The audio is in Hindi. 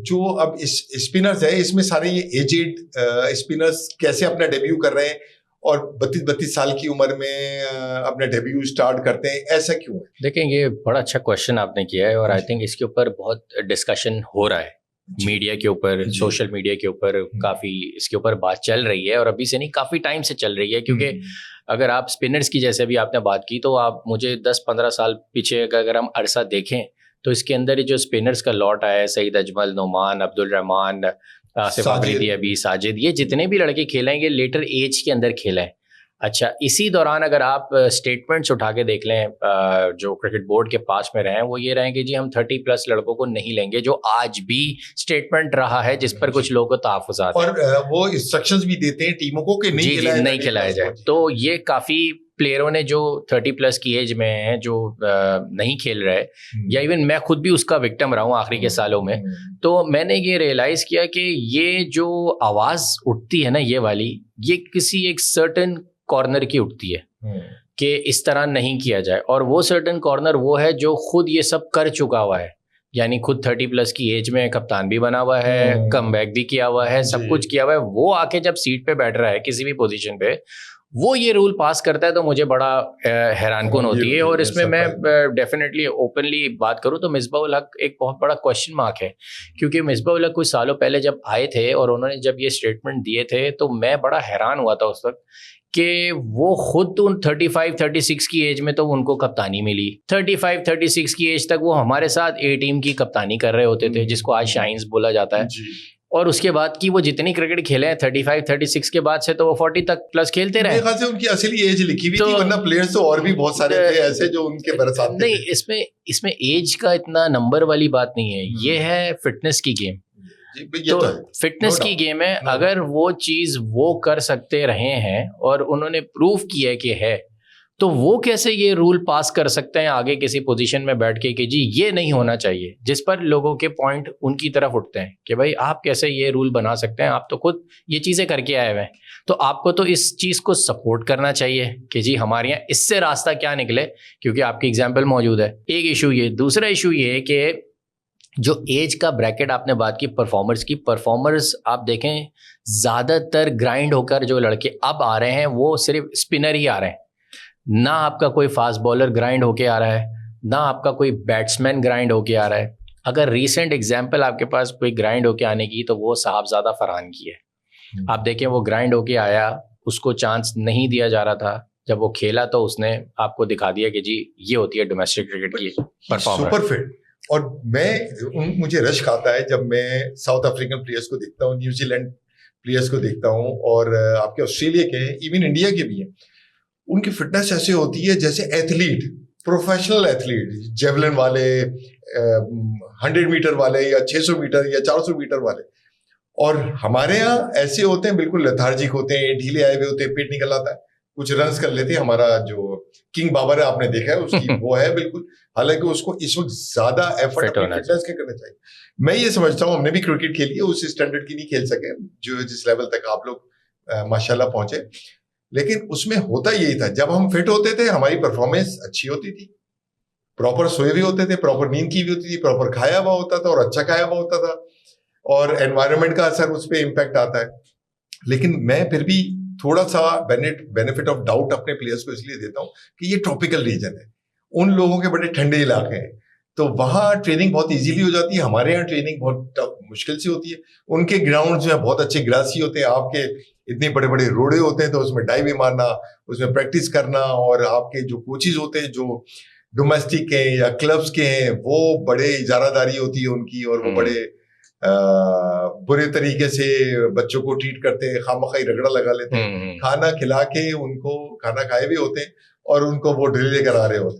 जो अब इस स्पिनर्स है, इसमें सारे ये एजेड स्पिनर्स कैसे अपना डेब्यू कर रहे हैं और 32 साल की उम्र में अपना डेब्यू स्टार्ट करते हैं, ऐसा क्यों है? देखें, ये बड़ा अच्छा क्वेश्चन आपने किया है और आई थिंक इसके ऊपर बहुत डिस्कशन हो रहा है मीडिया के ऊपर, सोशल मीडिया के ऊपर काफ़ी इसके ऊपर बात चल रही है और अभी से नहीं, काफ़ी टाइम से चल रही है। क्योंकि अगर आप स्पिनर्स की जैसे भी आपने बात की, तो आप मुझे 10-15 साल पीछे अगर हम अरसा देखें तो इसके अंदर जो स्पिनर्स का लॉट आया है, सईद अजमल, नोमान, अब्दुल रहमान, आसिफ अफरीदी, अभी साजिद, ये जितने भी लड़के खेलेंगे लेटर एज के अंदर खेले हैं। अच्छा, इसी दौरान अगर आप स्टेटमेंट्स उठा के देख लें जो क्रिकेट बोर्ड के पास में रहे, वो ये रहेंगे जी हम 30+ लड़कों को नहीं लेंगे, जो आज भी स्टेटमेंट रहा है जिस पर कुछ लोगों को तहफ़्फ़ुज़ात हैं। और वो इंस्ट्रक्शंस भी देते हैं टीमों को कि नहीं खिलाया जाए। तो ये काफ़ी प्लेयरों ने जो 30+ की एज में हैं, जो नहीं खेल रहे, या इवन मैं खुद भी उसका विक्टिम रहा हूँ आखिरी के सालों में, तो मैंने ये रियलाइज़ किया कि ये जो आवाज़ उठती है ना, ये वाली, ये किसी एक सर्टेन कॉर्नर की उठती है कि इस तरह नहीं किया जाए। और वो सर्टेन कॉर्नर वो है जो खुद ये सब कर चुका हुआ है, यानी खुद 30+ की एज में कप्तान भी बना हुआ है, कमबैक भी किया हुआ है, सब कुछ किया हुआ है। वो आके जब सीट पे बैठ रहा है किसी भी पोजीशन पे, वो ये रूल पास करता है, तो मुझे बड़ा हैरानकुन होती है। और इसमें मैं डेफिनेटली ओपनली बात करूं तो मिसबाह उल हक एक बहुत बड़ा क्वेश्चन मार्क है। क्योंकि मिसबाह उल हक कुछ सालों पहले जब आए थे और उन्होंने जब ये स्टेटमेंट दिए थे, तो मैं बड़ा हैरान हुआ था उस वक्त कि वो खुद उन 35-36 की एज में तो उनको कप्तानी मिली। 35-36 की एज तक वो हमारे साथ ए टीम की कप्तानी कर रहे होते थे, जिसको आज शाइन्स बोला जाता है। और उसके बाद की वो जितनी क्रिकेट खेले हैं 35-36 के बाद से, तो वो 40 तक प्लस खेलते रहे। मेरे ख्याल से उनकी असली एज लिखी हुई थी, वरना प्लेयर्स तो और भी बहुत सारे थे ऐसे जो उनके बरसात नहीं, इसमें एज का इतना नंबर वाली बात नहीं है, ये है फिटनेस की गेम। तो फिटनेस की गेम है। अगर वो चीज वो कर सकते रहे हैं और उन्होंने प्रूव किया है कि है, तो वो कैसे ये रूल पास कर सकते हैं आगे किसी पोजीशन में बैठ के कि जी ये नहीं होना चाहिए, जिस पर लोगों के पॉइंट उनकी तरफ उठते हैं कि भाई आप कैसे ये रूल बना सकते हैं, आप तो खुद ये चीज़ें करके आए हुए हैं, तो आपको तो इस चीज़ को सपोर्ट करना चाहिए कि जी हमारे यहाँ इससे रास्ता क्या निकले, क्योंकि आपकी एग्जाम्पल मौजूद है। एक इशू ये। दूसरा इशू ये कि जो एज का ब्रैकेट आपने बात की परफॉर्मर्स आप देखें, ज़्यादातर ग्राइंड होकर जो लड़के अब आ रहे हैं वो सिर्फ स्पिनर ही आ रहे हैं। ना आपका कोई फास्ट बॉलर ग्राइंड होके आ रहा है, ना आपका कोई बैट्समैन ग्राइंड होके आ रहा है। अगर रीसेंट एग्जाम्पल आपके पास कोई ग्राइंड होके आने की, तो वो साहबजादा फरहान की है। आप देखें, वो ग्राइंड होके आया, उसको चांस नहीं दिया जा रहा था, जब वो खेला तो उसने आपको दिखा दिया कि जी ये होती है डोमेस्टिक क्रिकेट की परफॉर्मेंस। Super fit. और मुझे रश्क आता है जब मैं साउथ अफ्रीकन प्लेयर्स को देखता हूँ, न्यूजीलैंड प्लेयर्स को देखता हूँ, और आपके ऑस्ट्रेलिया के, इवन इंडिया के भी हैं। उनकी फिटनेस ऐसे होती है जैसे एथलीट, प्रोफेशनल एथलीट, जेवलिन वाले, 100 मीटर वाले, या 600 मीटर या 400 मीटर वाले। और हमारे यहाँ ऐसे होते हैं, बिल्कुल लेथार्जिक होते हैं, ढीले आए हुए होते हैं, पेट निकल आता है, कुछ रन्स कर लेते हैं। हमारा जो किंग बाबर है, आपने देखा है, उसकी वो है बिल्कुल। हालांकि उसको इस वक्त ज्यादा एफर्ट फिटनेस के करना चाहिए। मैं ये समझता हूँ, हमने भी क्रिकेट खेली है, उस स्टैंडर्ड की नहीं खेल सके जो जिस लेवल तक आप लोग माशाल्लाह पहुंचे, लेकिन उसमें होता यही था, जब हम फिट होते थे हमारी परफॉर्मेंस अच्छी होती थी, प्रॉपर सोए भी होते थे, प्रॉपर नींद की भी होती थी, प्रॉपर खाया हुआ होता था और अच्छा खाया हुआ होता था, और एनवायरनमेंट का असर उस पर इम्पैक्ट आता है। लेकिन मैं फिर भी थोड़ा सा बेनिफिट ऑफ डाउट अपने प्लेयर्स को इसलिए देता हूं कि ये ट्रॉपिकल रीजन है, उन लोगों के बड़े ठंडे इलाके हैं, तो वहां ट्रेनिंग बहुत इजीली हो जाती है। हमारे यहाँ ट्रेनिंग बहुत मुश्किल से होती है। उनके ग्राउंड जो है बहुत अच्छे ग्रासी होते हैं, आपके इतने बड़े बड़े रोडे होते हैं, तो उसमें डाइव मारना, उसमें प्रैक्टिस करना, और आपके जो कोचेज होते हैं जो डोमेस्टिक के या क्लब्स के हैं, वो बड़े इजारादारी होती है उनकी, और वो बड़े बुरे तरीके से बच्चों को ट्रीट करते हैं, खामखाई रगड़ा लगा लेते हैं, खाना खिला के उनको, खाना खाए भी होते हैं और उनको वो ड्रिल लेकर आ रहे होते हैं।